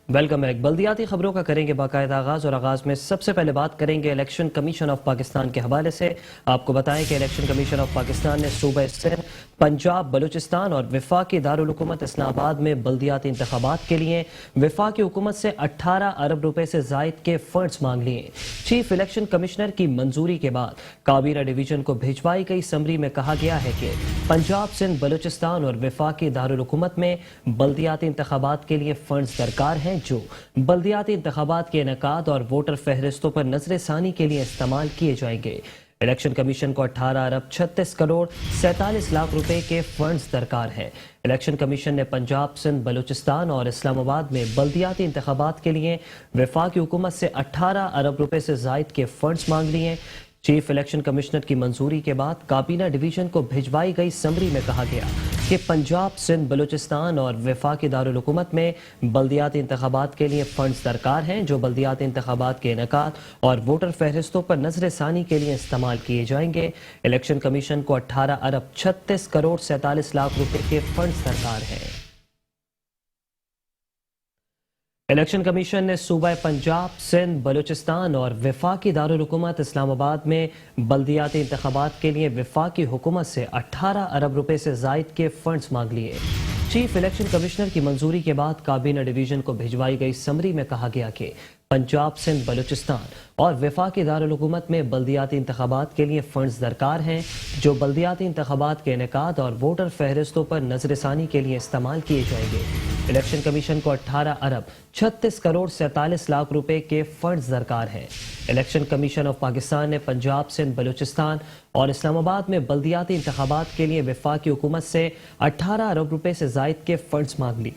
Welcome back. बल्दियाती खबरों का करेंगे बाकायदा आगाज और आगाज में सबसे पहले बात करेंगे इलेक्शन कमीशन ऑफ पाकिस्तान के हवाले से। आपको बताएं कि इलेक्शन कमीशन ऑफ पाकिस्तान ने सूबे सिंध, पंजाब, बलूचिस्तान और वफाकी दारुल हुकूमत इस्लामाबाद में बल्दियाती इंतखाबात के लिए वफाकी हुकूमत से 18 अरब रुपए से जायद के फंड्स मांग लिए। चीफ इलेक्शन कमिश्नर की मंजूरी के बाद काबीना डिवीजन को भिजवाई गई समरी में कहा गया है कि पंजाब, सिंध, बलूचिस्तान और वफाकी दारुल हुकूमत में बल्दियाती इंतखाबात के लिए फंड्स दरकार हैं जो बल्दियाती इंतखाबात के इनेकाद और वोटर फहरिस्तों पर नजर सानी के लिए इस्तेमाल किए जाएंगे। इलेक्शन कमीशन को 18 अरब 36 करोड़ 47 लाख रुपए के फंड्स दरकार है। इलेक्शन कमीशन ने पंजाब, सिंध, बलूचिस्तान और इस्लामाबाद में बल्दियाती इंतखाबात के लिए वफाकी हुकूमत से 18 अरब रुपए से जायद के फंड्स मांग लिए। चीफ इलेक्शन कमिश्नर की मंजूरी के बाद काबीना डिवीजन को भिजवाई गई समरी में कहा गया कि पंजाब, सिंध, बलूचिस्तान और वफाकी दारुल हुकूमत में बल्दियाती इंतखाबात के लिए फंड्स दरकार हैं जो बल्दियाती इंतखाबात के इनेकाद और वोटर फहरिस्तों पर नजर सानी के लिए इस्तेमाल किए जाएंगे। इलेक्शन कमीशन को 18 अरब 36 करोड़ 47 लाख रुपए के फंड्स दरकार हैं। इलेक्शन कमीशन ने सूबा पंजाब, सिंध, बलूचिस्तान और वफाकी दारुल हुकूमत इस्लामाबाद में बल्दियाती इंतखाबात के लिए वफाकी हुकूमत से 18 अरब रुपए से जायद के फंड्स मांग लिए। चीफ इलेक्शन कमिश्नर की मंजूरी के बाद काबीना डिवीजन को भिजवाई गई समरी में कहा गया कि पंजाब, सिंध, बलूचिस्तान और वफाकी दारुल हुकूमत में बल्दियाती इंतखाबात के लिए फंड्स दरकार हैं जो बल्दियाती इंतखाबात के इनेकाद और वोटर फहरिस्तों पर नजरसानी के लिए इस्तेमाल किए जाएंगे। इलेक्शन कमीशन को 18 अरब 36 करोड़ 47 लाख रुपए के फंड्स दरकार हैं। इलेक्शन कमीशन ऑफ पाकिस्तान ने पंजाब, सिंध, बलूचिस्तान और इस्लामाबाद में बल्दियाती इंतखाबात के लिए वफाकी हुकूमत से 18 अरब रुपए से जायद के फंड्स मांग ली।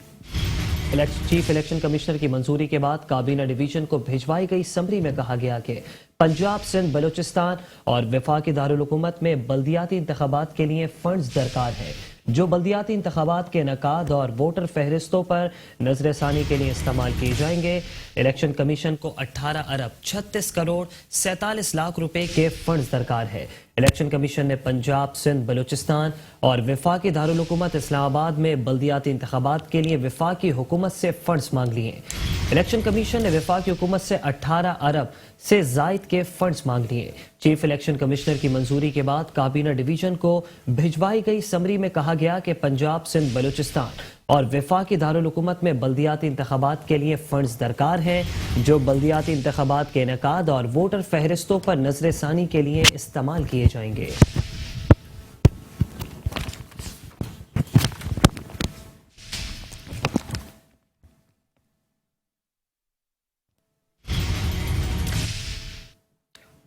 चीफ इलेक्शन कमिश्नर की मंजूरी के बाद काबीना डिवीजन को भिजवाई गई समरी में कहा गया कि पंजाब, सिंध, बलूचिस्तान और वफाकी दारुल हुकूमत में बल्दियाती इंतखाबात के लिए फंड्स दरकार हैं जो बल्दियाती इंतखाबात के इनेकाद और वोटर फहरिस्तों पर नजरसानी के लिए इस्तेमाल किए जाएंगे। इलेक्शन कमीशन को 18 अरब 36 करोड़ 47 लाख रुपए के फंड्स दरकार है। इलेक्शन कमीशन ने पंजाब, सिंध, बलूचिस्तान और वफाकी दारुल हुकूमत इस्लामाबाद में बल्दियाती इंतखाबात के लिए वफाकी हुकूमत से फंड्स मांग लिए। इलेक्शन कमीशन ने वफाकी हुकूमत से 18 अरब से जायद के फंड्स मांग लिए। चीफ इलेक्शन कमिश्नर की मंजूरी के बाद काबीना डिवीजन को भिजवाई गई समरी में कहा गया कि पंजाब, सिंध, बलूचिस्तान और वफाकी दारुल हुकूमत में बल्दियाती इंतखाबात के लिए फंड्स दरकार हैं जो बल्दियाती इंतखाबात के इनेकाद और वोटर फहरिस्तों पर नजरसानी के लिए इस्तेमाल किए जाएंगे।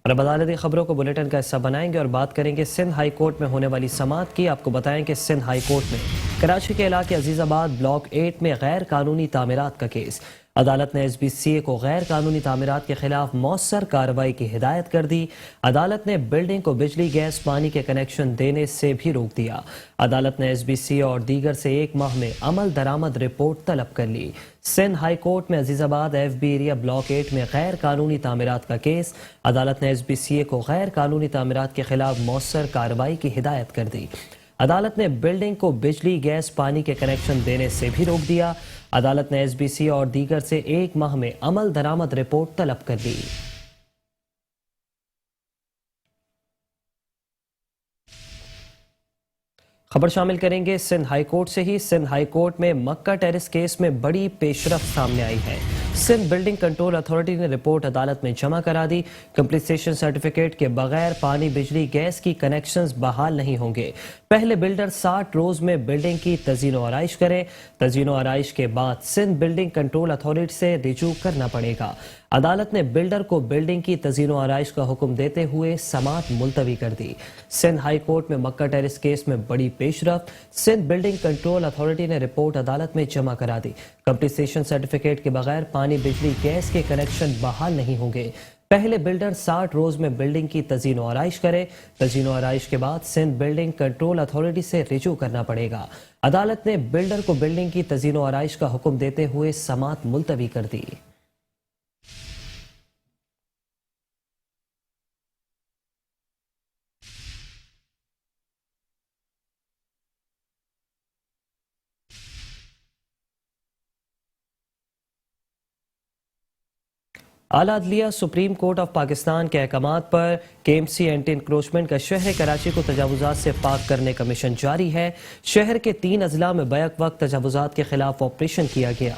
और अब अदालती खबरों को बुलेटिन का हिस्सा बनाएंगे और बात करेंगे सिंध हाई कोर्ट में होने वाली समाअत की। आपको बताएं कि सिंध हाई कोर्ट में कराची के इलाके अजीजाबाद ब्लॉक 8 में गैर कानूनी तामीरात का केस। अदालत ने SBCA को गैर कानूनी तामीरात के खिलाफ मौसर कार्रवाई की हिदायत कर दी। अदालत ने बिल्डिंग को बिजली, गैस, पानी के कनेक्शन देने से भी रोक दिया। अदालत ने SBCA और दीगर से 1 माह में अमल दरामद रिपोर्ट तलब कर ली। सिंध हाई कोर्ट में अजीजाबाद FB एरिया ब्लॉक 8 में गैर कानूनी तामीरात का केस। अदालत ने SBCA को गैर कानूनी तामीरात के खिलाफ मौसर कार्रवाई की हिदायत कर दी। अदालत ने बिल्डिंग को बिजली, गैस, पानी के कनेक्शन देने से भी रोक दिया। अदालत ने SBCA और दीगर से 1 माह में अमल दरामद रिपोर्ट तलब कर ली। खबर शामिल करेंगे सिंध हाई कोर्ट से ही। सिंध हाई कोर्ट में मक्का टेरेस केस में बड़ी पेशरफ्त सामने आई है। सिंध बिल्डिंग कंट्रोल अथॉरिटी ने रिपोर्ट अदालत में जमा करा दी। कंप्लीसेशन सर्टिफिकेट के बगैर पानी, बिजली, गैस की कनेक्शंस बहाल नहीं होंगे। पहले बिल्डर 60 रोज में बिल्डिंग की तज़ीनो आराइश करे। तज़ीनो आराइश के बाद सिंध बिल्डिंग कंट्रोल अथॉरिटी से रिजू करना पड़ेगा। अदालत ने बिल्डर को बिल्डिंग की तज़ीनो आराइश का हुक्म देते हुए समाअत मुलतवी कर दी। सिंध हाई कोर्ट में मक्का टेरेस केस में बड़ी पेशरफ्त। सिंध बिल्डिंग कंट्रोल अथॉरिटी ने रिपोर्ट अदालत में जमा करा दी। कंप्लीसेशन सर्टिफिकेट के बगैर पानी, बिजली, गैस के कनेक्शन बहाल नहीं होंगे। पहले बिल्डर 60 रोज में बिल्डिंग की तज़ीनो आराइश करे। तज़ीनो आराइश के बाद सिंध बिल्डिंग कंट्रोल अथॉरिटी से रिजू करना पड़ेगा। अदालत ने बिल्डर को बिल्डिंग की तज़ीनो आराइश का हुक्म देते हुए समाअत मुलतवी कर दी। اعلیٰ عدلیہ سپریم کورٹ آف پاکستان کے احکامات پر KMC اینٹی انکروچمنٹ کا شہر کراچی کو تجاوزات سے پاک کرنے کا مشن جاری ہے۔ شہر کے 3 اضلاع میں بیک وقت تجاوزات کے خلاف آپریشن کیا گیا۔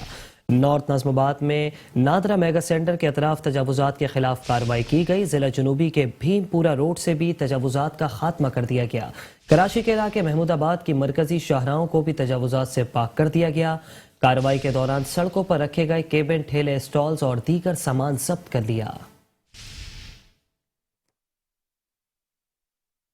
نارتھ نظم آباد میں نادرہ میگا سینٹر کے اطراف تجاوزات کے خلاف کارروائی کی گئی۔ ضلع جنوبی کے بھیم پورہ روڈ سے بھی تجاوزات کا خاتمہ کر دیا گیا۔ کراچی کے علاقے محمود آباد کی مرکزی شاہراہوں کو بھی تجاوزات سے پاک کر دیا گیا۔ کارروائی کے دوران سڑکوں پر رکھے گئے کیبن، ٹھیلے، اسٹالز اور دیگر سامان ضبط کر لیا۔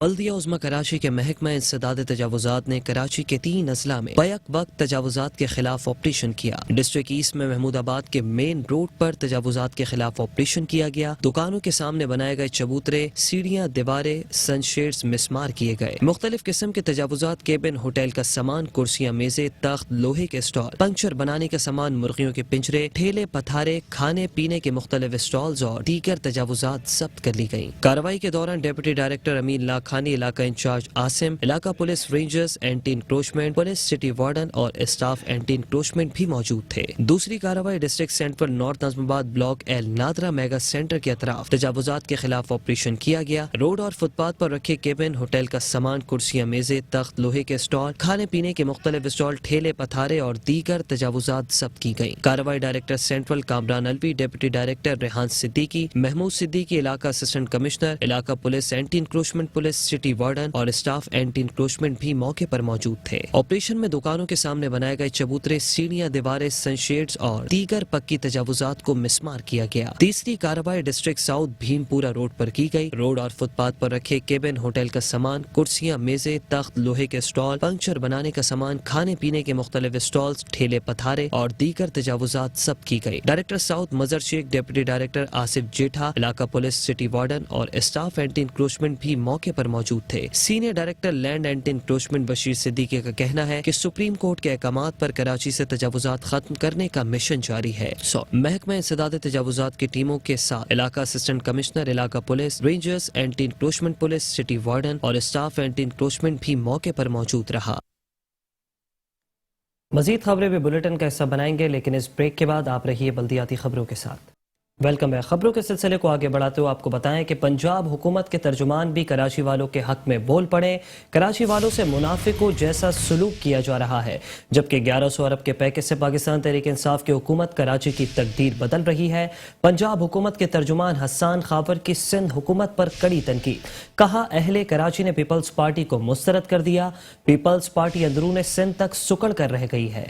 بلدیہ عظمی کراچی کے محکمہ انسداد تجاوزات نے کراچی کے 3 اضلاع میں بیک وقت تجاوزات کے خلاف آپریشن کیا۔ ڈسٹرکٹ ایسٹ میں محمود آباد کے مین روڈ پر تجاوزات کے خلاف آپریشن کیا گیا۔ دکانوں کے سامنے بنائے گئے چبوترے، سیڑھیاں، دیواریں، سن شیڈز مسمار کیے گئے۔ مختلف قسم کے تجاوزات، کیبن، ہوٹل کا سامان، کرسیاں، میزیں، تخت، لوہے کے اسٹال، پنکچر بنانے کا سامان، مرغیوں کے پنجرے، ٹھیلے، پتھارے، کھانے پینے کے مختلف اسٹالز اور دیگر تجاوزات ضبط کر لی گئیں۔ کارروائی کے دوران ڈپٹی ڈائریکٹر امین لاکھ خانی، علاقہ انچارج آسم، علاقہ police rangers anti encroachment police city warden اور اسٹاف اینٹی انکروچمنٹ بھی موجود تھے۔ دوسری کارروائی ڈسٹرکٹ سینٹرل نارتھ نظم آباد block L Nadira mega centre کے اطراف تجاوزات کے خلاف آپریشن کیا گیا۔ روڈ اور فٹ پاتھ پر رکھے کیبن، ہوٹل کا سامان، کرسیاں، میزیں، تخت، لوہے کے اسٹال، کھانے پینے کے مختلف اسٹال، ٹھیلے، پتھارے اور دیگر تجاوزات ضبط کی گئی۔ کارروائی director central Kamran Alvi, deputy director Rehan Siddiqui, Mahmood Siddiqui, علاقہ اسسٹنٹ کمشنر، علاقہ police anti encroachment police city warden اور اسٹاف اینٹی انکروچمنٹ بھی موقع پر موجود تھے۔ آپریشن میں دکانوں کے سامنے بنائے گئے چبوترے، سیڑھیاں، دیواریں، سن شیڈز اور دیگر پکی تجاوزات کو مسمار کیا گیا۔ تیسری کارروائی ڈسٹرکٹ ساؤتھ بھیم پورہ روڈ پر کی گئی۔ روڈ اور فٹ پاتھ پر رکھے کیبن، ہوٹل کا سامان، کرسیاں، میزیں، تخت، لوہے کے اسٹال، پنکچر بنانے کا سامان، کھانے پینے کے مختلف اسٹالز، ٹھیلے، پتھارے اور دیگر تجاوزات ضبط کی گئی۔ ڈائریکٹر ساؤتھ مظہر شیخ، ڈپٹی ڈائریکٹر آصف جیٹھا، علاقہ پولیس سٹی وارڈن اور اسٹاف اینٹی انکروچمنٹ بھی موقع پر موجود تھے۔ Senior director land anti encroachment Bashir Siddiqui کا کہنا ہے کہ سپریم کورٹ کے احکامات پر کراچی سے تجاوزات ختم کرنے کا مشن جاری ہے۔ محکمہ انسداد تجاوزات کی ٹیموں کے ساتھ علاقہ اسسٹنٹ کمشنر، علاقہ police rangers anti encroachment police city warden اور اسٹاف اینٹی انکروچمنٹ بھی موقع پر موجود رہا۔ مزید خبریں بھی بلیٹن کا حصہ بنائیں گے، لیکن اس بریک کے بعد آپ رہیے بلدیاتی خبروں کے ساتھ۔ ویلکم ہے۔ خبروں کے سلسلے کو آگے بڑھاتے ہوئے آپ کو بتائیں کہ پنجاب حکومت کے ترجمان بھی کراچی والوں کے حق میں بول پڑے۔ کراچی والوں سے منافقوں جیسا سلوک کیا جا رہا ہے، جبکہ 1100 ارب کے پیکج سے پاکستان تحریک انصاف کی حکومت کراچی کی تقدیر بدل رہی ہے۔ پنجاب حکومت کے ترجمان حسان خاور کی سندھ حکومت پر کڑی تنقید، کہا اہل کراچی نے پیپلز پارٹی کو مسترد کر دیا، پیپلز پارٹی اندرون سندھ تک سکڑ کر رہ گئی ہے۔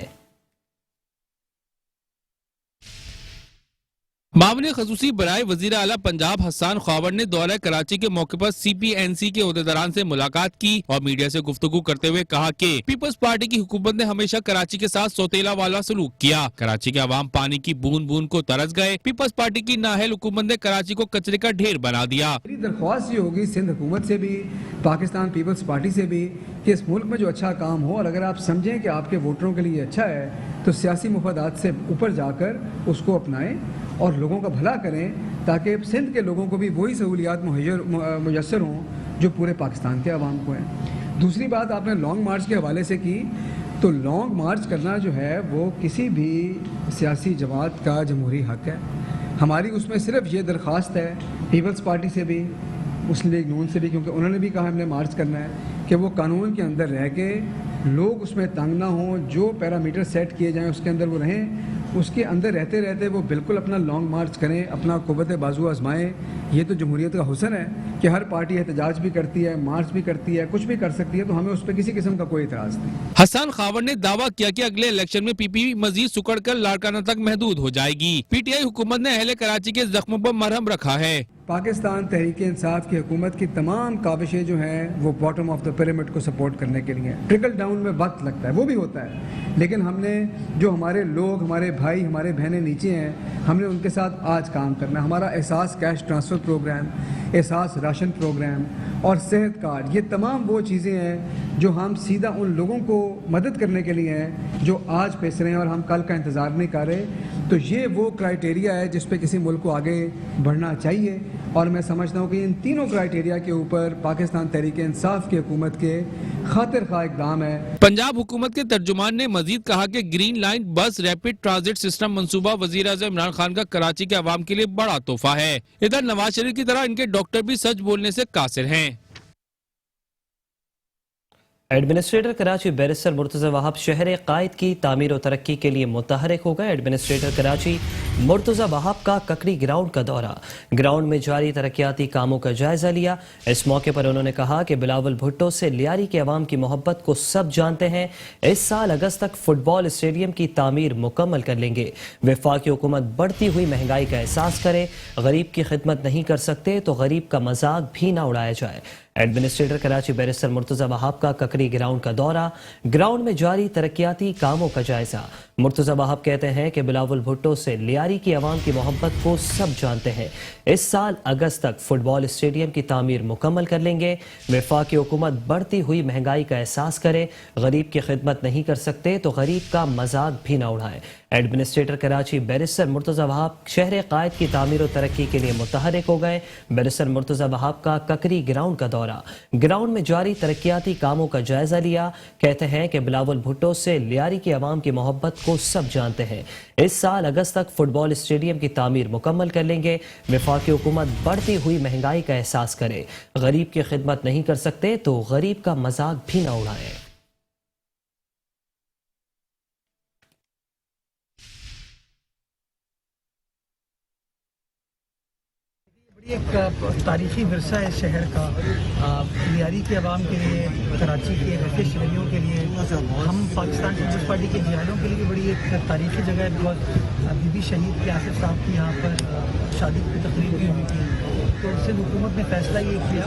معاون خصوصی برائے وزیر اعلیٰ پنجاب حسان خاور نے دورہ کراچی کے موقع پر CPNC کے عہدیداران سے ملاقات کی اور میڈیا سے گفتگو کرتے ہوئے کہا کہ پیپلز پارٹی کی حکومت نے ہمیشہ کراچی کے ساتھ سوتیلا والا سلوک کیا۔ کراچی کے عوام پانی کی بوند بوند کو ترس گئے۔ پیپلز پارٹی کی نااہل حکومت نے کراچی کو کچرے کا ڈھیر بنا دیا۔ میری درخواست یہ ہوگی سندھ حکومت سے بھی، پاکستان پیپلز پارٹی سے بھی، کہ اس ملک میں جو اچھا کام ہو اور اگر آپ سمجھیں کہ آپ کے ووٹروں کے لیے اچھا ہے تو سیاسی مفادات سے اوپر جا کر اس کو اپنائیں اور لوگوں کا بھلا کریں، تاکہ سندھ کے لوگوں کو بھی وہی سہولیات میسر ہوں جو پورے پاکستان کے عوام کو ہیں۔ دوسری بات آپ نے لانگ مارچ کے حوالے سے کی، تو لانگ مارچ کرنا جو ہے وہ کسی بھی سیاسی جماعت کا جمہوری حق ہے۔ ہماری اس میں صرف یہ درخواست ہے پیپلز پارٹی سے بھی، مسلم لیگ نون سے بھی، کیونکہ انہوں نے بھی کہا ہم نے مارچ کرنا ہے، کہ وہ قانون کے اندر رہ کے لوگ اس میں تنگ نہ ہوں، جو پیرامیٹر سیٹ کیے جائیں اس کے اندر وہ رہیں، اس کے اندر رہتے رہتے وہ بالکل اپنا لانگ مارچ کریں، اپنا قوت بازو آزمائیں۔ یہ تو جمہوریت کا حسن ہے کہ ہر پارٹی احتجاج بھی کرتی ہے، مارچ بھی کرتی ہے، کچھ بھی کر سکتی ہے، تو ہمیں اس پہ کسی قسم کا کوئی اعتراض نہیں۔ حسان خاور نے دعویٰ کیا کہ اگلے الیکشن میں PPP مزید سکڑ کر لاڑکانہ تک محدود ہو جائے گی۔ PTI حکومت نے اہل کراچی کے زخموں پر مرہم رکھا ہے۔ پاکستان تحریک انصاف کی حکومت کی تمام کاوشیں جو ہیں وہ باٹم آف دا پیرامڈ کو سپورٹ کرنے کے لیے، ٹرکل ڈاؤن میں وقت لگتا ہے، وہ بھی ہوتا ہے، لیکن ہم نے جو ہمارے لوگ، ہمارے بھائی، ہمارے بہنیں نیچے ہیں، ہم نے ان کے ساتھ آج کام کرنا ہے۔ ہمارا احساس کیش ٹرانسفر پروگرام، احساس راشن پروگرام اور صحت کارڈ، یہ تمام وہ چیزیں ہیں جو ہم سیدھا ان لوگوں کو مدد کرنے کے لیے ہیں جو آج پیس رہے ہیں اور ہم کل کا انتظار نہیں کر رہے۔ تو یہ وہ کرائیٹیریا ہے جس پہ کسی ملک کو آگے بڑھنا چاہیے، اور میں سمجھتا ہوں کہ ان تینوں کرائٹیریا کے اوپر پاکستان تحریک انصاف کی حکومت کے خاطر خواہ اقدام ہے۔ پنجاب حکومت کے ترجمان نے مزید کہا کہ green line bus rapid transit system منصوبہ وزیر اعظم عمران خان کا کراچی کے عوام کے لیے بڑا تحفہ ہے۔ ادھر نواز شریف کی طرح ان کے ڈاکٹر بھی سچ بولنے سے قاصر ہیں۔ ایڈمنسٹریٹر کراچی بیرسٹر مرتضی وہاب شہر قائد کی تعمیر و ترقی کے لیے متحرک ہو گئے۔ ایڈمنسٹریٹر کراچی مرتضی وہاب کا ککڑی گراؤنڈ کا دورہ، گراؤنڈ میں جاری ترقیاتی کاموں کا جائزہ لیا۔ اس موقع پر انہوں نے کہا کہ بلاول بھٹو سے لیاری کے عوام کی محبت کو سب جانتے ہیں۔ اس سال اگست تک فٹ بال اسٹیڈیم کی تعمیر مکمل کر لیں گے۔ وفاقی حکومت بڑھتی ہوئی مہنگائی کا احساس کرے، غریب کی خدمت نہیں کر سکتے تو غریب کا مذاق بھی نہ اڑایا جائے۔ ایڈمنسٹریٹر کراچی بیرسٹر مرتضی وہاب کا ککڑی گراؤنڈ کا دورہ، گراؤنڈ میں جاری ترقیاتی کاموں کا جائزہ۔ مرتضی وہاب کہتے ہیں کہ بلاول بھٹو سے لیاری کی عوام کی محبت کو سب جانتے ہیں۔ اس سال اگست تک فٹ بال اسٹیڈیم کی تعمیر مکمل کر لیں گے۔ وفاقی حکومت بڑھتی ہوئی مہنگائی کا احساس کرے، غریب کی خدمت نہیں کر سکتے تو غریب کا مذاق بھی نہ اڑائے۔ ایڈمنسٹریٹر کراچی بیرسٹر مرتضی وہاب شہر قائد کی تعمیر و ترقی کے لیے متحرک ہو گئے۔ بیرسٹر مرتضی وہاب کا ککری گراؤنڈ کا دورہ، گراؤنڈ میں جاری ترقیاتی کاموں کا جائزہ لیا۔ کہتے ہیں کہ بلاول بھٹو سے لیاری کی عوام کی محبت کو سب جانتے ہیں۔ اس سال اگست تک فٹ بال اسٹیڈیم کی تعمیر مکمل کر لیں گے۔ وفاقی حکومت بڑھتی ہوئی مہنگائی کا احساس کرے، غریب کی خدمت نہیں کر سکتے تو غریب کا مذاق بھی نہ اڑائے۔ ایک تاریخی ورثہ ہے شہر کا، لیاری کے عوام کے لیے، کراچی کے رفیع شہریوں کے لیے، ہم پاکستان پیپلز پارٹی کے جہادوں کے لیے بڑی ایک تاریخی جگہ ہے۔ بہت بی بی شہید کے آصف صاحب کی یہاں پر شادی کی تقریب بھی ہوئی تھی، تو سندھ حکومت نے فیصلہ یہ کیا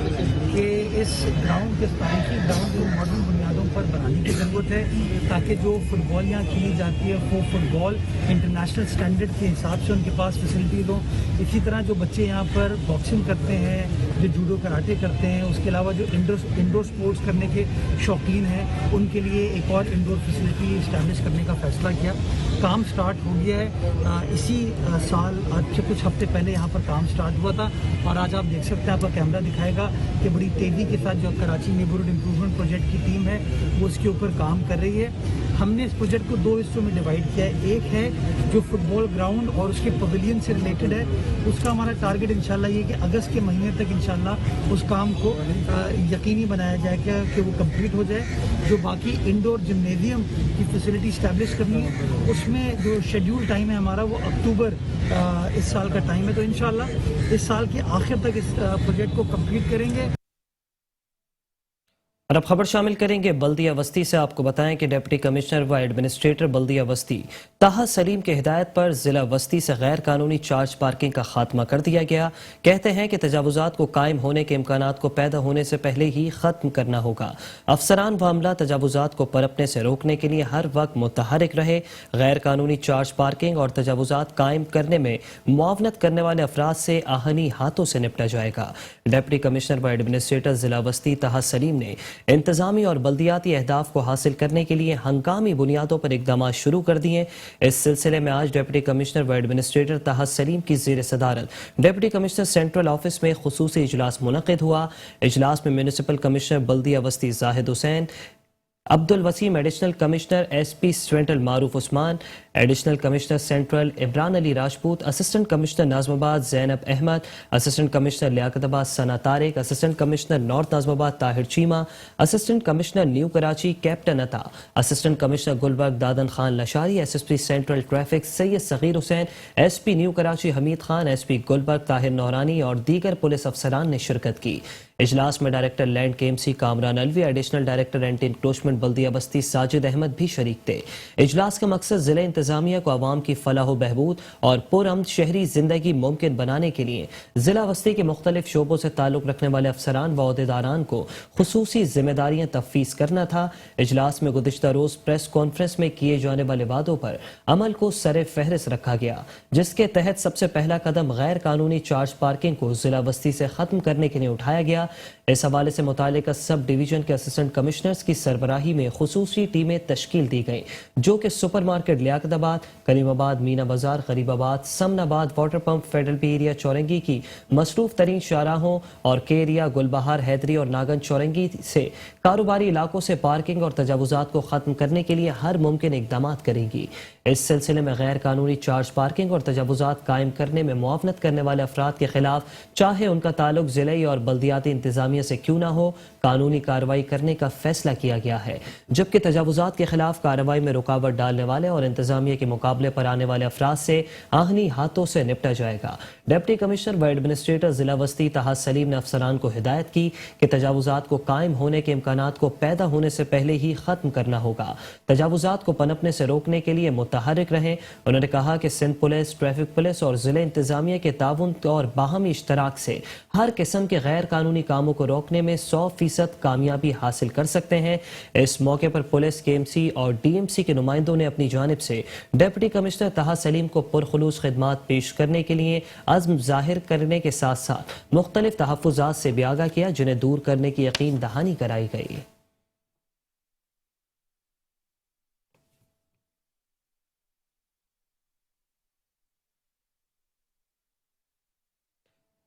کہ اس گراؤنڈ کے تاریخی گراؤنڈ کو ماڈرن بنیادوں پر بنانے کی ضرورت ہے، تاکہ جو فٹ بال یہاں کھیلی جاتی ہے وہ فٹ بال انٹرنیشنل سٹینڈرڈ کے حساب سے ان کے پاس فیسلٹیز ہوں۔ اسی طرح جو بچے یہاں پر باکسنگ کرتے ہیں، جو جوڈو کراٹے کرتے ہیں، اس کے علاوہ جو انڈور سپورٹس کرنے کے شوقین ہیں، ان کے لیے ایک اور انڈور فیسلٹی اسٹیبلش کرنے کا فیصلہ کیا۔ کام سٹارٹ ہو گیا ہے، اسی سال آج سے کچھ ہفتے پہلے یہاں پر کام سٹارٹ ہوا تھا، اور آج آپ دیکھ سکتے ہیں، آپ کا کیمرہ دکھائے گا کہ بڑی تیزی کے ساتھ جو کراچی نیبرہڈ امپروومنٹ پروجیکٹ کی ٹیم ہے وہ اس کے اوپر کام کر رہی ہے۔ ہم نے اس پروجیکٹ کو 2 حصوں میں ڈیوائڈ کیا ہے۔ ایک ہے جو فٹ بال گراؤنڈ اور اس کے پویلین سے ریلیٹڈ ہے، اس کا ہمارا ٹارگٹ انشاءاللہ یہ کہ اگست کے مہینے تک انشاءاللہ اس کام کو یقینی بنایا جائے گا کہ وہ کمپلیٹ ہو جائے۔ جو باقی انڈور جمنیزیم کی فیسلٹی اسٹیبلش کرنی ہے، اس میں جو شیڈیول ٹائم ہے ہمارا وہ اکتوبر اس سال کا ٹائم ہے، تو انشاءاللہ اس سال کے آخر تک اس پروجیکٹ کو کمپلیٹ کریں گے۔ اور اب خبر شامل کریں گے بلدیہ وسطی سے۔ آپ کو بتائیں کہ ڈپٹی کمشنر و ایڈمنسٹریٹر بلدیہ وسطی طاہر سلیم کے ہدایت پر ضلع وسطی سے غیر قانونی چارج پارکنگ کا خاتمہ کر دیا گیا۔ کہتے ہیں کہ تجاوزات کو قائم ہونے کے امکانات کو پیدا ہونے سے پہلے ہی ختم کرنا ہوگا۔ افسران و عملہ تجاوزات کو پنپنے سے روکنے کے لیے ہر وقت متحرک رہے۔ غیر قانونی چارج پارکنگ اور تجاوزات قائم کرنے میں معاونت کرنے والے افراد سے آہنی ہاتھوں سے نپٹا جائے گا۔ ڈپٹی کمشنر و ایڈمنسٹریٹر ضلع وسطی طاہر سلیم نے انتظامی اور بلدیاتی اہداف کو حاصل کرنے کے لیے ہنگامی بنیادوں پر اقدامات شروع کر دیے۔ اس سلسلے میں آج ڈپٹی کمشنر و ایڈمنسٹریٹر طاہر سلیم کی زیر صدارت ڈپٹی کمشنر سینٹرل آفس میں خصوصی اجلاس منعقد ہوا۔ اجلاس میں میونسپل کمشنر بلدیہ وسطی Zahid Hussain, Abdul Waseem additional commissioner S P central Maroof Usman, additional commissioner central Imran Ali Rajput, assistant commissioner Nazimabad Zainab Ahmed, assistant commissioner Liaquatabad Sana Tariq, assistant commissioner north Nazimabad Tahir Cheema, assistant commissioner new Karachi captain Ata, assistant commissioner Gulberg Dadan Khan Lashari, S S P central traffic Syed Saghir Hussain, S P new Karachi Hameed Khan, S P Gulberg Tahir Noorani اور دیگر police افسران نے شرکت کی۔ اجلاس میں director land K M C Kamran Alvi, additional director anti encroachment Baldia بستی ساجد احمد بھی شریک تھے۔ اجلاس کا مقصد ضلع انتظامیہ کو عوام کی فلاح و بہبود اور پرامن شہری زندگی ممکن بنانے کے لیے ضلع وسطی کے مختلف شعبوں سے تعلق رکھنے والے افسران و عہدیداران کو خصوصی ذمہ داریاں تفویض کرنا تھا۔ اجلاس میں گزشتہ روز پریس کانفرنس میں کیے جانے والے وعدوں پر عمل کو سر فہرست رکھا گیا، جس کے تحت سب سے پہلا قدم غیر قانونی چارج پارکنگ کو ضلع وسطی سے ختم کرنے کے لیے اٹھایا گیا۔ इस हवाले से मुतालिका सब डिवीजन के असिस्टेंट कमिश्नर्स की सरबराही में खुसूसी टीमें तश्कील दी गई, जो कि super market Liaquatabad, Karimabad, Meena Bazaar, Gharibabad, Samanabad, water pump, federal P area, Chowrangi की मसरूफ तरीन शाहराहों और के एरिया, गुलबहार, हैदरी और नागन चौरंगी से कारोबारी इलाकों से पार्किंग और तजावुजात को खत्म करने के लिए हर मुमकिन इकदाम करेंगी। इस सिलसिले में गैर कानूनी चार्ज पार्किंग और तजावुजात कायम करने में मुआवनत करने वाले अफराद के खिलाफ, चाहे उनका ताल्लुक जिले और बल्दियाती इंतजामिया से क्यों ना हो, कानूनी कार्रवाई करने का फैसला किया गया है। जबकि तजावुजात के खिलाफ कार्रवाई में रुकावट डालने वाले और इंतजामिया के मुकाबले पर आने वाले अफराद से आहनी हाथों से निपटा जाएगा। डिप्टी कमिश्नर व एडमिनिस्ट्रेटर जिला वस्ती तहा सलीम ने अफसरान को हिदायत की कि तजावुजात को कायम होने के इम्कानात को पैदा होने से पहले ही खत्म करना होगा। तजावुजात को पनपने से रोकने के लिए मुतहरिक रहें। उन्होंने कहा कि सिंध पुलिस, ट्रैफिक पुलिस और जिले इंतजामिया के ताउन और बाहमी इश्तराक से हर किस्म के गैर कानूनी कामों को रोकने में 100% कामयाबी हासिल कर सकते हैं। इस मौके पर पुलिस, केएमसी और डीएमसी के नुमाइंदों ने अपनी जानिब से डिप्टी कमिश्नर तहा सलीम को पुरखुलूस खिदमात पेश करने के लिए अज़्म जाहिर करने के साथ साथ मुख्तलिफ तहफ़्फ़ुज़ात से भी आगाह किया, जिन्हें दूर करने की यकीन दहानी कराई गई।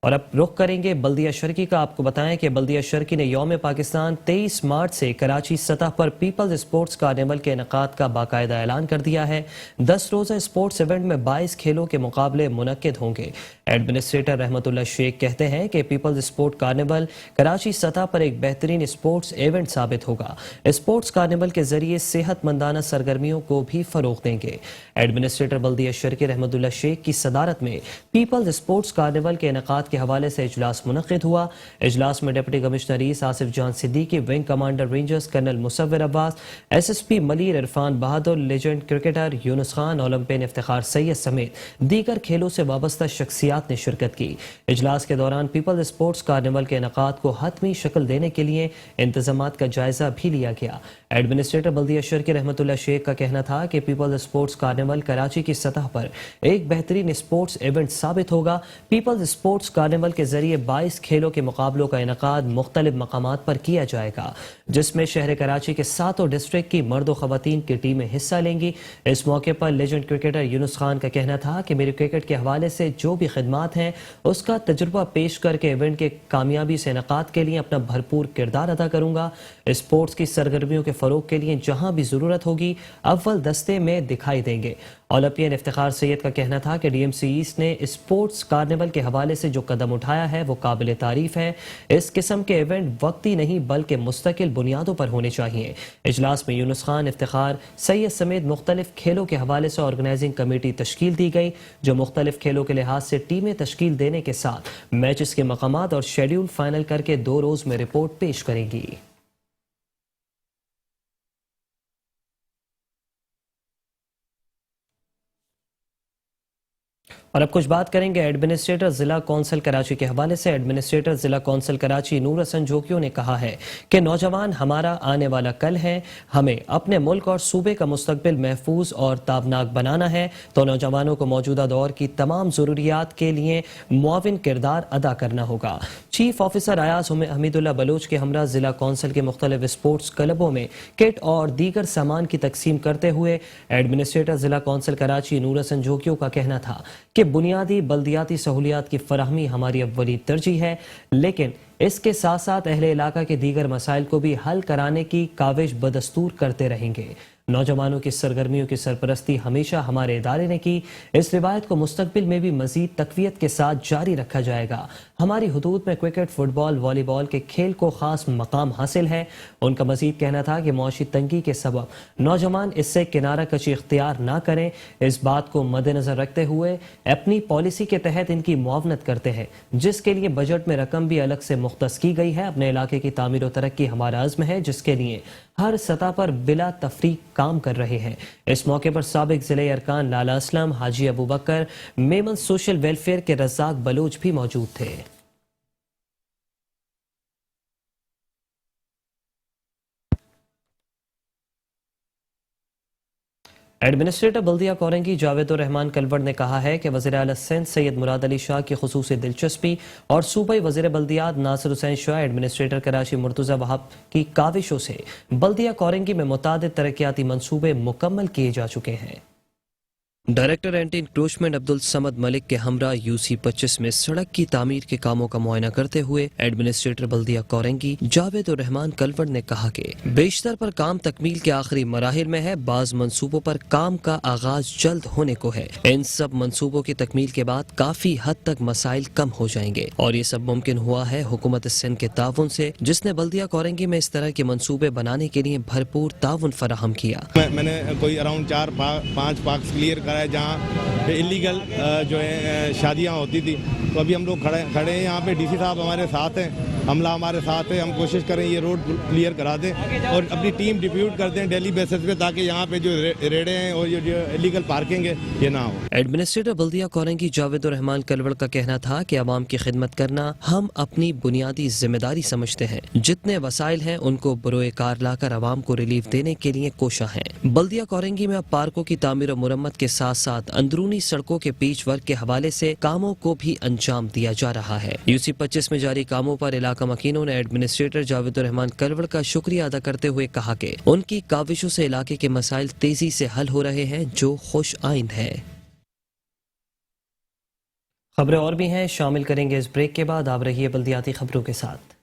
और अब रुख करेंगे बल्दिया शर्की का। आपको बताएं कि बल्दिया शर्की ने यौम पाकिस्तान 23 मार्च से कराची सतह पर पीपल्स स्पोर्ट्स कार्निवल के इनेकाद का बाकायदा ऐलान कर दिया है। 10 रोज़ा स्पोर्ट्स इवेंट में 22 खेलों के मुकाबले मुनक्किद होंगे। एडमिनिस्ट्रेटर रहमतुल्लाह शेख कहते हैं कि पीपल्स स्पोर्ट कार्निवल कराची सतह पर एक बेहतरीन स्पोर्ट्स इवेंट साबित होगा। स्पोर्ट्स कार्निवल के जरिए सेहतमंदाना सरगर्मियों को भी फरोग देंगे। एडमिनिस्ट्रेटर बल्दिया शर्की रहमतुल्लाह शेख की सदारत में पीपल्स स्पोर्ट्स कार्निवल के इनेकाद के हवाले से इजलास मुनक्किद हुआ। इजलास में deputy commissioner east Asif Jan Siddiqui, wing commander rangers colonel Musavir Abbas, SSP Malir Irfan Bahadur, legend cricketer Younis Khan, Olympian Iftikhar Syed समेत दीगर खेलों से वाबस्ता शख्सियात ने शिरकत की। इजलास के दौरान पीपल्स स्पोर्ट्स कार्निवल के इनेकाद को हतमी शक्ल देने के लिए इंतजामात का जायजा भी लिया गया। एडमिनिस्ट्रेटर बल्दिया शर्की रहमतुल्लाह शेख का कहना था कि पीपल्स स्पोर्ट्स कार्निवल कराची की सतह पर एक बेहतरीन स्पोर्ट्स इवेंट साबित होगा। पीपल्स स्पोर्ट्स कार्निवल के जरिए 22 खेलों के मुकाबलों का इनेकाद मुख्तलिफ मकामात पर किया जाएगा, जिसमें शहर कराची के 7 डिस्ट्रिक्ट की मर्द व खवातीन की टीमें हिस्सा लेंगी। इस मौके पर लेजेंड क्रिकेटर यूनुस खान का कहना था कि मेरे क्रिकेट के हवाले से जो भी खिदमात हैं उसका तजुर्बा पेश करके इवेंट के कामयाबी से इनेकाद के लिए अपना भरपूर किरदार अदा करूंगा। स्पोर्ट्स की सरगर्मियों के फरोग के लिए जहां भी जरूरत होगी अव्वल दस्ते में दिखाई देंगे। ओलंपियन इफ्तिखार सैयद का कहना था कि डीएमसी ईस्ट ने स्पोर्ट्स कार्निवल के हवाले से जो कदम उठाया है वो काबिल तारीफ है। इस किस्म के इवेंट वक्ती नहीं बल्कि मुस्तकिल बुनियादों पर होने चाहिए। इजलास में यूनुस खान, इफ्तिखार सैयद समेत मुख्तलिफ खेलों के हवाले से ऑर्गेनाइजिंग कमेटी तश्कील दी गई, जो मुख्तलिफ खेलों के लिहाज से टीमें तश्कील देने के साथ मैचेस के मकामात और शेड्यूल फाइनल करके 2 रोज में रिपोर्ट पेश करेंगी। और अब कुछ बात करेंगे एडमिनिस्ट्रेटर जिला कौंसिल कराची के हवाले से। एडमिनिस्ट्रेटर जिला कौंसिल कराची नूर हसन जोकियों ने कहा है कि नौजवान हमारा आने वाला कल है, हमें अपने मुल्क और सूबे का मुस्तकबिल महफूज और ताबनाक बनाना है, तो नौजवानों को मौजूदा दौर की तमाम जरूरियात के लिए मुआविन किरदार अदा करना होगा। चीफ ऑफिसर अयाज हमीदुल्लाह बलोच के हमरा जिला कौंसिल के मुख्तलिफ स्पोर्ट्स क्लबों में किट और दीगर सामान की तकसीम करते हुए एडमिनिस्ट्रेटर जिला कौंसिल कराची नूर हसन जोकियों का कहना था कि बुनियादी बल्दियाती सहूलियात की फराहमी हमारी अव्वली तरजीह है, लेकिन इसके साथ साथ अहले इलाका के दीगर मसाइल को भी हल कराने की काविश बदस्तूर करते रहेंगे। नौजवानों की सरगर्मियों की सरपरस्ती हमेशा हमारे इदारे ने की। इस रिवायत को मुस्तकबिल में भी मजीद तकवीयत के साथ जारी रखा जाएगा। हमारी हुदूद में क्रिकेट, फुटबॉल, वॉलीबॉल के खेल को खास मकाम हासिल है। उनका मजीद कहना था कि मुआशी तंगी के सबब नौजवान इससे किनारा कशी इख्तियार ना करें। इस बात को मद्देनजर रखते हुए अपनी पॉलिसी के तहत इनकी मुआवनत करते हैं, जिसके लिए बजट में रकम भी अलग से मुख्तस की गई है। अपने इलाके की तामीर और तरक्की हमारा अज़्म है, जिसके लिए हर सतह पर बिला तफरीक काम कर रहे हैं। इस मौके पर साबिक जिले अरकान लाला असलम, हाजी अबू बकर, मेमन सोशल वेलफेयर के रज़ाक बलोच भी मौजूद थे। एडमिनिस्ट्रेटर बल्दिया कोरंगी जावेद रहमान कलवड़ ने कहा है कि वज़ीर आला सिंध सैयद मुराद अली शाह की खुसूसी दिलचस्पी और सूबाई वज़ीर बल्दियात नासिर हुसैन शाह एडमिनिस्ट्रेटर कराची मुर्तज़ा वहाब की काविशों से बल्दिया कोरंगी में मुतादिद तरक्याती मंसूबे मुकम्मल किए जा चुके हैं। Director anti encroachment Abdul Samad Malik के हमरा UC-25 में सड़क की तामीर के कामों का मुआयना करते हुए एडमिनिस्ट्रेटर बल्दिया कोरंगी जावेद रहमान कलवड़ ने कहा कि बेशतर पर काम तकमील के आखिरी मराहिल में है। बाज मंसूबों पर काम का आगाज जल्द होने को है। इन सब मंसूबों की तकमील के बाद काफी हद तक मसाइल कम हो जाएंगे और ये सब मुमकिन हुआ है हुकूमत सिंध के ताउन से, जिसने बल्दिया कोरंगी में इस तरह के मंसूबे बनाने के लिए भरपूर ताउन फराहम किया। मैंने कोई अराउंड 4-5 पार्क्स क्लियर कराए जहाँ इलीगल जो है शादियाँ होती थी। तो अभी हम लोग खड़े हैं यहाँ पे। DC साहब हमारे साथ हैं, अमला हमारे साथ है। हम कोशिश करें ये रोड क्लियर करा दें और अपनी टीम डिप्यूट कर दें डेली बेसिस पे, ताकि यहाँ पे जो रेड़े हैं और जो इलीगल पार्किंग है ये ना हो। एडमिनिस्ट्रेटर बल्दिया कोरंगी जावेद रहमान कलवड़ का कहना था कि आवाम की खिदमत करना हम अपनी बुनियादी जिम्मेदारी समझते हैं। जितने वसाइल हैं उनको बरोए कार लाकर आवाम को रिलीफ देने के लिए कोशा है। बल्दिया कोरंगी में अब पार्कों की तामीर और मुरम्मत के साथ साथ अंदरूनी सड़कों के पीच वर्क के हवाले से कामों को भी अंजाम दिया जा रहा है। UC-25 में जारी कामों पर इलाका मकीनों ने एडमिनिस्ट्रेटर जावेद रहमान कलवड़ का शुक्रिया अदा करते हुए कहा कि उनकी काविशों से इलाके के मसाइल तेजी से हल हो रहे हैं, जो खुश आइंद है। खबरें और भी हैं, शामिल करेंगे इस ब्रेक के बाद। आप रहिए बल्दियाती खबरों के साथ।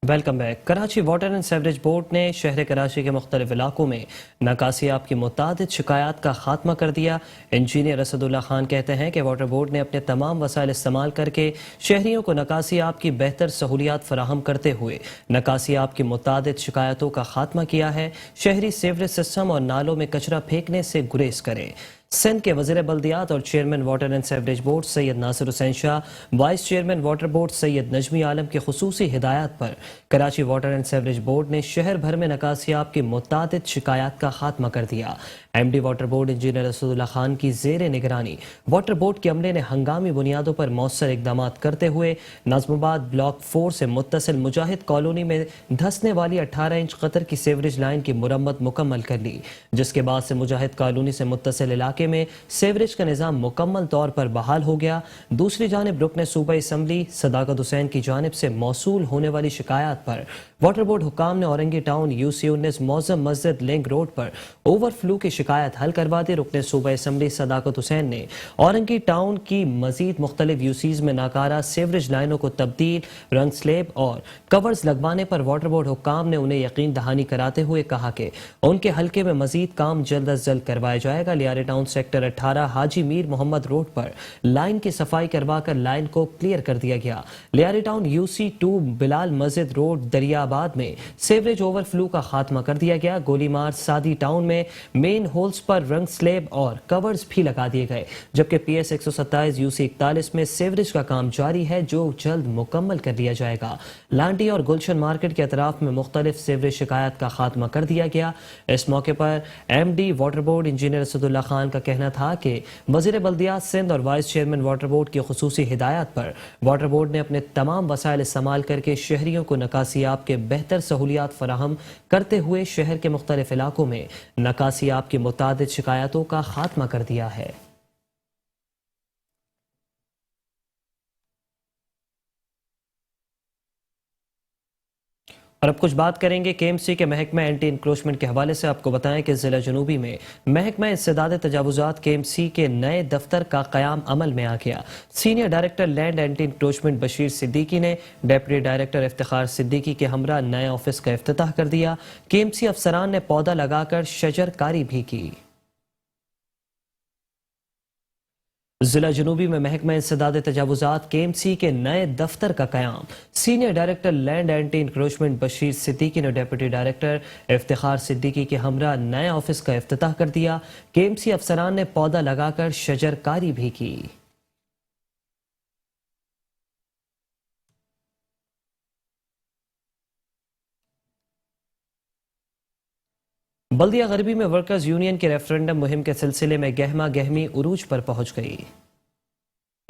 Welcome back. Karachi water and sewerage board ने शहर कराची के मुख्तलिफ इलाकों में नकासियाब की मुतादिद शिकायत का खात्मा कर दिया। इंजीनियर असदुल्ला खान कहते हैं कि वाटर बोर्ड ने अपने तमाम वसाइल इस्तेमाल करके शहरियों को नकासियाब की बेहतर सहूलियात फराहम करते हुए नकासियाब की मुतादिद शिकायतों का खात्मा किया है। शहरी सेवरेज सिस्टम और नालों में कचरा फेंकने से गुरेज करें। सिंध के वज़ीर बल्दियात और chairman water and sewerage board Syed Nasir Hussain Shah, vice chairman water board Syed Najmi Alam की खुसूसी हिदायत पर Karachi water and sewerage board ने शहर भर में नकासियाब की मुतादिद शिकायत का खात्मा कर दिया। MD water board engineer Asadullah Khan की जेर निगरानी वाटर बोर्ड के अमले ने हंगामी बुनियादों पर मौसर इकदाम करते हुए नाज़माबाद ब्लॉक 4 से मुत्तसिल मुजाहिद कॉलोनी में धंसने वाली 18 इंच कतर की सेवरेज लाइन की मुरम्मत मुकम्मल कर ली, जिसके बाद से मुजाहिद कॉलोनी से मुत्तसिल इलाके में सेवरेज का निज़ाम मुकम्मल तौर पर बहाल हो गया। दूसरी जानिब रुकने सूबाई असम्बली सदाकत हुसैन की जानिब से मौसूल होने वाली शिकायत पर वाटर बोर्ड हुकाम ने औरंगी टाउन UC-19 मौजम मस्जिद लिंक रोड पर ओवरफ्लो की शिकायत हल करवा दी। रुकने सूबाई असम्बली सदाकत हुसैन ने औरंगी टाउन की मजीद मुख्तलिफ UCs में नाकारा सेवरेज लाइनों को तब्दील, रंग स्लेब और कवर्स लगवाने पर वाटर बोर्ड हुकाम ने उन्हें यकीन दहानी कराते हुए कहा कि उनके हल्के में मजीद काम जल्द अज जल्द करवाया जाएगा। लियारी टाउन सेक्टर 18 हाजी मीर मोहम्मद रोड पर लाइन की सफाई करवाकर लाइन को क्लियर कर दिया गया। लियारी टाउन UC-2 बिलाल मस्जिद रोड दरियाबाद में सेवरेज ओवरफ्लो का खात्मा कर दिया गया। गोलीमार सादी टाउन में मेन होल्स पर रंग स्लेब और कवर्स भी लगा दिए गए, जबकि PS 127 UC-41 में सेवरेज का काम जारी है, जो जल्द मुकम्मल कर दिया जाएगा। लांडी और गुलशन मार्केट के अतराफ में मुख्तलिफ सेवरेज शिकायत का खात्मा कर दिया गया। इस मौके पर MD water board engineer Asadullah Khan का कहना था कि वज़ीर बल्दियात सिंध और वाइस चेयरमैन वाटर बोर्ड की खुसूसी हिदायत पर वाटर बोर्ड ने अपने तमाम वसाइल इस्तेमाल करके शहरियों को नकासियाब के बेहतर सहूलियात फराहम करते हुए शहर के मुख्तलिफ इलाकों में नकासियाब की मुतादिद शिकायतों का खात्मा कर दिया है। और अब कुछ बात करेंगे KMC के महकमा एंटी इंक्रोचमेंट के हवाले से। आपको बताएं कि जिला जनूबी में महकमा इंसदाद तजावुजात KMC के नए दफ्तर का क़याम अमल में आ गया। Senior director land anti encroachment Bashir Siddiqui ने डेप्यूटी डायरेक्टर इफ्तिखार सिद्दीकी के हमरा नए ऑफिस का इफ्तिताह कर दिया। KMC अफसरान ने पौधा लगाकर शजरकारी भी की। जिला जनूबी में महकमा इंसदाद तजावुजात KMC के नए दफ्तर का कयाम। Senior director land anti encroachment Bashir Siddiqui ने डेप्यूटी डायरेक्टर इफ्तिखार सिद्दीकी के हमरा नए ऑफिस का इफ्तिताह कर दिया। KMC अफसरान ने पौधा लगाकर शजरकारी भी की। बल्दिया गरबी में वर्कर्स यूनियन के रेफरेंडम मुहिम के सिलसिले में गहमा गहमी उरूज पर पहुंच गई।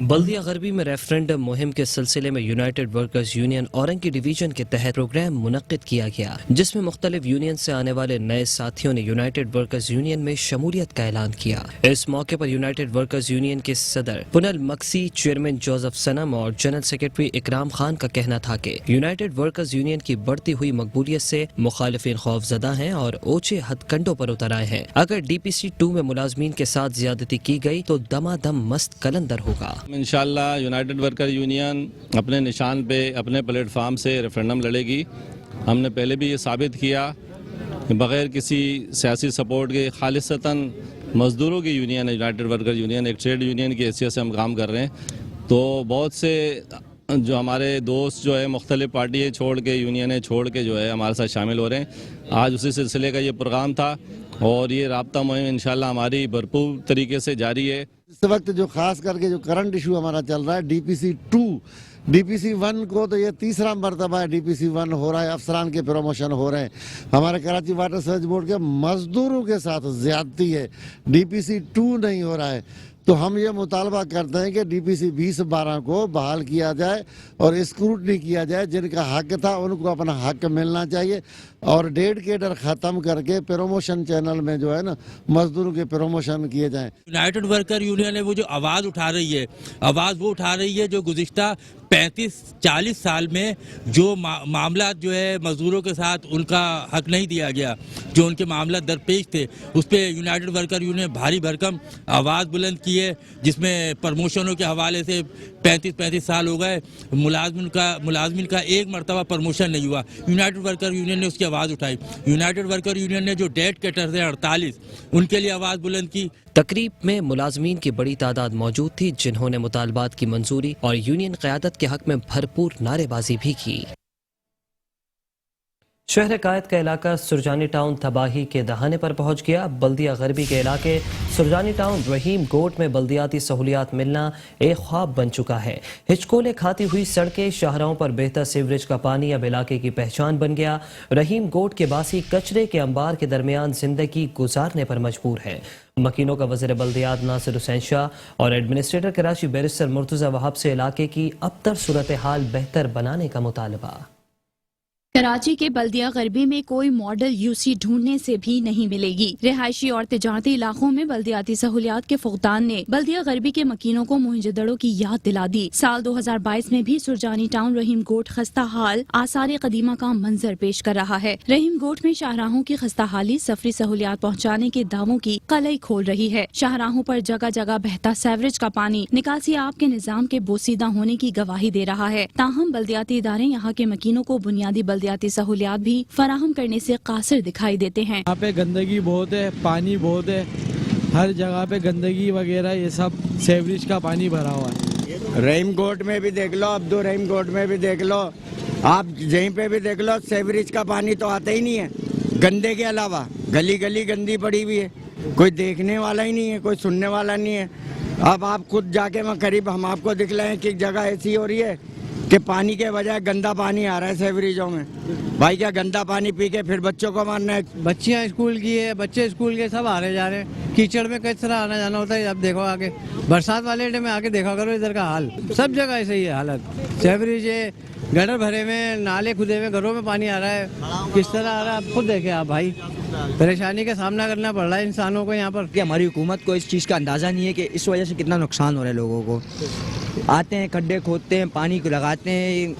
बल्दिया गरबी में रेफरेंडम मुहिम के सिलसिले में United workers union Orangi division के तहत प्रोग्राम मुनक्किद किया गया, जिसमें मुख्तलिफ यूनियन से आने वाले नए साथियों ने यूनाइटेड वर्कर्स यूनियन में शमूलियत का ऐलान किया। इस मौके पर यूनाइटेड वर्कर्स यूनियन के सदर पुनल मक्सी, चेयरमैन जोसेफ सनम और जनरल सेक्रेटरी इकराम खान का कहना था कि यूनाइटेड वर्कर्स यूनियन की बढ़ती हुई मकबूलियत से मुखालिफिन खौफजदा हैं और ऊंचे हथकंडों पर उतर आए हैं। अगर DPC 2 में मुलाजमीन के साथ ज्यादती की गई तो दमादम मस्त कलंदर होगा। इंशाल्लाह यूनाइटेड वर्कर यूनियन अपने निशान पे अपने प्लेटफार्म से रेफरेंडम लड़ेगी। हमने पहले भी ये साबित किया कि बग़ैर किसी सियासी सपोर्ट के खालिसतन मज़दूरों की यूनियन है यूनाइटेड वर्कर यूनियन, एक ट्रेड यूनियन की हैसियत से हम काम कर रहे हैं। तो बहुत से जो हमारे दोस्त जो है मुख्तलिफ पार्टियाँ छोड़ के, यूनियनें छोड़ के जो है हमारे साथ शामिल हो रहे हैं। आज उसी सिलसिले का ये प्रोग्राम था और ये राब्ता मुहिम इंशाल्लाह हमारी भरपूर तरीके से जारी है। इस वक्त जो खास करके जो करंट इशू हमारा चल रहा है DPC 2, DPC 1 को तो ये तीसरा मरतबा है DPC 1 हो रहा है, अफसरान के प्रमोशन हो रहे हैं। हमारे कराची वाटर सर्विस बोर्ड के मजदूरों के साथ ज्यादती है, DPC 2 नहीं हो रहा है। तो हम ये मुतालबा करते हैं कि DPC 2012 को बहाल किया जाए और स्क्रूटनी किया जाए। जिनका हक था उनको अपना हक मिलना चाहिए और डेढ़ केडर ख़त्म करके प्रमोशन चैनल में जो है ना मजदूरों के प्रमोशन किए जाएं। यूनाइटेड वर्कर यूनियन है वो जो आवाज़ उठा रही है, आवाज़ वो उठा रही है जो गुज़िश्ता 35-40 साल में जो मामला जो है मजदूरों के साथ उनका हक नहीं दिया गया, जो उनके मामला दरपेश थे, उस पर यूनाइटेड वर्कर यूनियन भारी भरकम आवाज़ बुलंद की है, जिसमें प्रमोशनों के हवाले से 35 साल हो गए, मुलाजमिन का एक मरतबा प्रमोशन नहीं हुआ। यूनाइटेड वर्कर यूनियन ने उसकी आवाज़ उठाई। यूनाइटेड वर्कर यूनियन ने जो डेड कैटर्स हैं 48, उनके लिए आवाज़ बुलंद की। तकरीब में मुलाजमीन की बड़ी तादाद मौजूद थी, जिन्होंने मुतालबात की मंजूरी और यूनियन क़यादत के हक में भरपूर नारेबाजी भी की। शहर कायद का इलाका सुरजानी टाउन तबाही के दहाने पर पहुंच गया। बल्दिया गरबी के इलाके सुरजानी टाउन रहीम गोट में बल्दियाती सहूलियात मिलना एक ख्वाब बन चुका है। हिचकोले खाती हुई सड़कें, शाहराहों पर बेहतर सीवरेज का पानी अब इलाके की पहचान बन गया। रहीम गोट के बासी कचरे के अंबार के दरमियान जिंदगी गुजारने पर मजबूर है। मकीनों का वज़ीर बल्दियात नासिर हुसैन शाह और एडमिनिस्ट्रेटर कराची बैरिस्टर मुर्तज़ा वहाब से इलाके की अबतर सूरत हाल बेहतर बनाने का मुतालबा। कराची के बल्दिया गरबी में कोई मॉडल UC ढूंढने से भी नहीं मिलेगी। रिहायशी और तिजारती इलाकों में बल्दियाती सहूलियात के फुकदान ने बल्दिया गरबी के मकीनों को मोहनजोदड़ो की याद दिला दी। साल 2022 में भी सुरजानी टाउन रहीम गोट खस्ता हाल आसार कदीमा का मंजर पेश कर रहा है। रहीम गोट में शाहराहों की खस्ता हाली सफरी सहूलियात पहुँचाने के दावों की कलई खोल रही है। शाहराहों पर जगह जगह बहता सेवरेज का पानी निकासी आप के निजाम के बोसीदा होने की गवाही दे रहा है। ताहम बल्दियाती इदारे यहाँ के मकीनों को बुनियादी बल्दियाती सहूलियात भी फराहम करने से कासिर दिखाई देते हैं। यहाँ पे गंदगी बहुत है, पानी बहुत है, हर जगह पे गंदगी वगैरह ये सब सेवरेज का पानी भरा हुआ है। रहीम गोट में भी देख लो, अब्दुल रहीम गोट में भी देख लो, आप यहीं पे भी देख लो, सेवरेज का पानी तो आता ही नहीं है। गंदे के अलावा गली गली गंदी पड़ी हुई है, कोई देखने वाला ही नहीं है, कोई सुनने वाला नहीं है। अब आप खुद जाके वहाँ करीब हम आपको दिखलाएं कि जगह ऐसी हो रही है कि पानी के बजाय गंदा पानी आ रहा है सेवरेजों में। भाई क्या गंदा पानी पी के फिर बच्चों को मारना है? बच्चियाँ स्कूल की है, बच्चे स्कूल के, सब आ रहे जा रहे हैं। कीचड़ में किस तरह आना जाना होता है। अब देखो आगे बरसात वाले डे में आके देखा करो इधर का हाल, सब जगह ऐसे ही है हालत। सेवरेज है, गटर भरे में, नाले खुदे में, घरों में पानी आ रहा है, किस तरह आ रहा है आप खुद देखे आप भाई। परेशानी का सामना करना पड़ रहा है इंसानों को यहाँ पर। कि हमारी हुकूमत को इस चीज़ का अंदाज़ा नहीं है कि इस वजह से कितना नुकसान हो रहा है लोगों को। आते हैं, खड्डे खोदते हैं, पानी को लगाते हैं,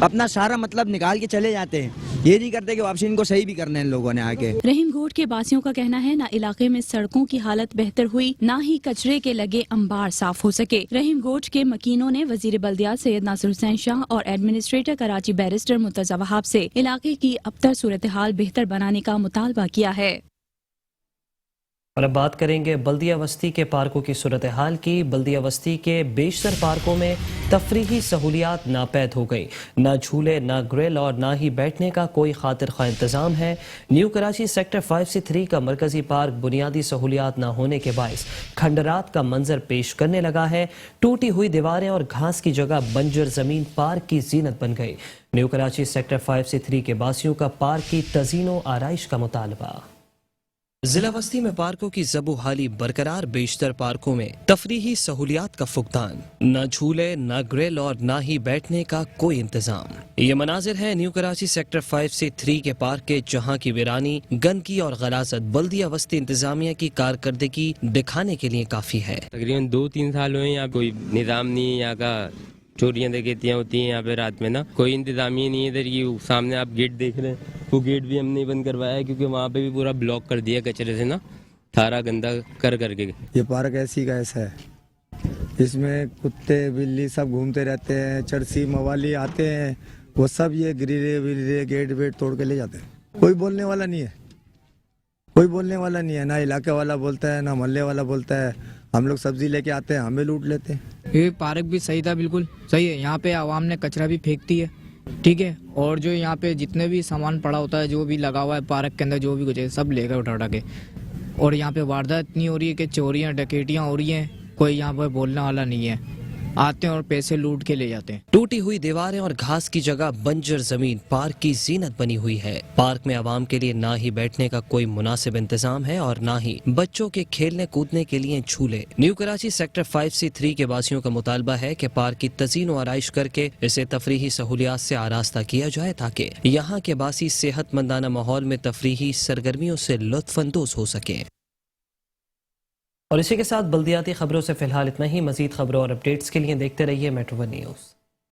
अपना सारा मतलब निकाल के चले जाते हैं। ये नहीं करते कि वापसी इनको सही भी करना है इन लोगों ने आके। रहीम गोट के बासियों का कहना है ना इलाके में सड़कों की हालत बेहतर हुई, ना ही कचरे के लगे अंबार साफ हो सके। रहीम गोट के मकीनों ने वजीर बल्दियात सैयद नासिर हुसैन शाह और एडमिनिस्ट्रेटर कराची बैरिस्टर मुर्तज़ा वहाब से इलाके की अबतर सूरत हाल बेहतर बनाने का मुतालबा किया है। और अब बात करेंगे बल्दिया बस्ती के पार्कों की सूरत हाल की। बल्दिया बस्ती के बेशतर पार्कों में तफरीही सहूलियात नापैद हो गई। ना झूले, ना ग्रिल और ना ही बैठने का कोई खातिर खा इंतज़ाम है। न्यू कराची सेक्टर 5 से 3 का मरकजी पार्क बुनियादी सहूलियात ना होने के बायस खंडरात का मंजर पेश करने लगा है। टूटी हुई दीवारें और घास की जगह बंजर जमीन पार्क की जीनत बन गई। न्यू कराची सेक्टर 5 से 3 के बासियों का पार्क की तज़ीनो आराइश का मुतालबा। ضلع وسطی میں پارکوں کی زبو حالی برقرار، بیشتر پارکوں میں تفریحی سہولیات کا فقدان، نہ جھولے، نہ گرل اور نہ ہی بیٹھنے کا کوئی انتظام۔ یہ مناظر ہیں نیو کراچی سیکٹر 5 سے 3 کے پارک کے، جہاں کی ویرانی، گندگی اور غلاظت بلدیہ وسطی انتظامیہ کی کارکردگی دکھانے کے لیے کافی ہے۔ تقریباً 2-3 سال ہوئے یہاں کوئی نظام نہیں ہے، یہاں کا چوریاں ڈکیتیاں ہوتی ہیں یہاں پہ رات میں نا، کوئی انتظامیہ نہیں ہے ادھر کی۔ سامنے آپ گیٹ دیکھ رہے ہیں، وہ گیٹ بھی ہم نے بند کروایا ہے کیونکہ وہاں پہ بھی پورا بلاک کر دیا کچرے سے نا، سارا گندا کر کے۔ یہ پارک ایسی کا ایسا ہے، اس میں کتے بلی سب گھومتے رہتے ہیں، چرسی موالی آتے ہیں، وہ سب یہ گریلے ویلے گیٹ ویٹ توڑ کے لے جاتے ہیں۔ کوئی بولنے والا نہیں ہے، کوئی بولنے والا نہیں ہے، نہ علاقے والا بولتا ہے نہ محلے والا بولتا ہے۔ ہم لوگ سبزی لے کے آتے ہیں، ہمیں لوٹ لیتے ہیں۔ یہ پارک بھی صحیح تھا، بالکل صحیح ہے۔ یہاں پہ عوام نے کچرا بھی پھینکتی ہے، ٹھیک ہے، اور جو یہاں پہ جتنے بھی سامان پڑا ہوتا ہے، جو بھی لگا ہوا ہے پارک کے اندر، جو بھی کچھ ہے سب لے کر اٹھا کے، اور یہاں پہ واردات اتنی ہو رہی ہے کہ چوریاں ڈکیٹیاں ہو رہی ہیں، کوئی یہاں پہ بولنے والا نہیں ہے، آتے ہیں اور پیسے لوٹ کے لے جاتے ہیں۔ ٹوٹی ہوئی دیواریں اور گھاس کی جگہ بنجر زمین پارک کی زینت بنی ہوئی ہے۔ پارک میں عوام کے لیے نہ ہی بیٹھنے کا کوئی مناسب انتظام ہے اور نہ ہی بچوں کے کھیلنے کودنے کے لیے جھولے۔ نیو کراچی سیکٹر 5 سے 3 کے باسیوں کا مطالبہ ہے کہ پارک کی تزئین و آرائش کر کے اسے تفریحی سہولیات سے آراستہ کیا جائے تاکہ یہاں کے باسی صحت مندانہ ماحول میں تفریحی سرگرمیوں سے لطف اندوز ہو سکیں۔ اور اسی کے ساتھ بلدیاتی خبروں سے فی الحال اتنا ہی۔ مزید خبروں اور اپڈیٹس کے لیے دیکھتے رہیے میٹرو ون نیوز۔